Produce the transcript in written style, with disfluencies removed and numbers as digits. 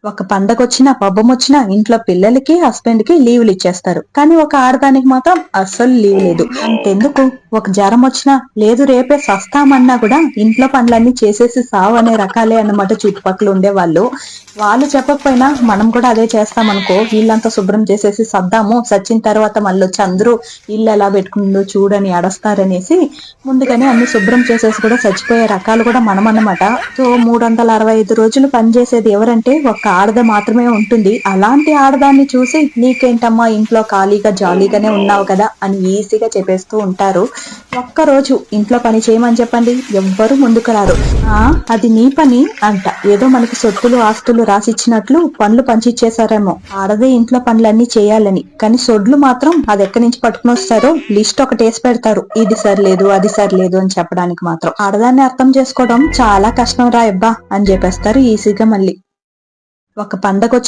ఒక పండగొచ్చినా, పబ్బమొచ్చినా ఇంట్లో పిల్లలకి, హస్బెండ్‌కి లీవులు ఇచ్చేస్తారు. కానీ ఒక ఆడదానికి మాత్రం అస్సలు లీవ్ లేదు. అంతెందుకు ఒక జ్వరమొచ్చినా, లేదు రేపే సస్తామన్నా కూడా ఇంట్లో పనులన్నీ చేసేసి సావు అనే రకాలే అన్నమాట చుట్టుపక్కల ఉండేవాళ్ళు. వాళ్ళు చెప్పకపోయినా మనం కూడా అదే చేస్తామనుకో, ఇల్లంతా శుభ్రం చేసేసి సద్దాము, సచ్చిన తర్వాత మళ్ళొచ్చి అందరూ ఇల్లు ఎలా పెట్టుకుందో చూడని అడస్తారనేసి ముందుగానే అన్ని శుభ్రం చేసేసి కూడా చచ్చిపోయే రకాలు కూడా మనమన్నమాట. సో 365 రోజులు పనిచేసేది ఎవరంటే ఒక్క ఆడద మాత్రమే ఉంటుంది. అలాంటి ఆడదాన్ని చూసి నీకేంటమ్మా ఇంట్లో ఖాళీగా జాలీగానే ఉన్నావు కదా అని ఈజీగా చెప్పేస్తూ ఉంటారు. ఒక్కరోజు ఇంట్లో పని చేయమని చెప్పండి, ఎవ్వరూ ముందుకు రారు. అది నీ పని అంట. ఏదో మనకి సొత్తులు ఆస్తులు రాసిచ్చినట్లు పనులు పంచిచ్చేశారేమో ఆడదే ఇంట్లో పనులన్నీ చేయాలని. కానీ సొడ్లు మాత్రం అది ఎక్కడి నుంచి పట్టుకుని వస్తారో లిస్ట్ ఒకటి వేసి పెడతారు, ఇది సరిలేదు అది సరిలేదు అని చెప్పడానికి. మాత్రం ఆడదాన్ని అర్థం చేసుకోవడం చాలా కష్టం రా అబ్బా అని చెప్పేస్తారు ఈజీగా. మళ్ళీ ఒక పండగ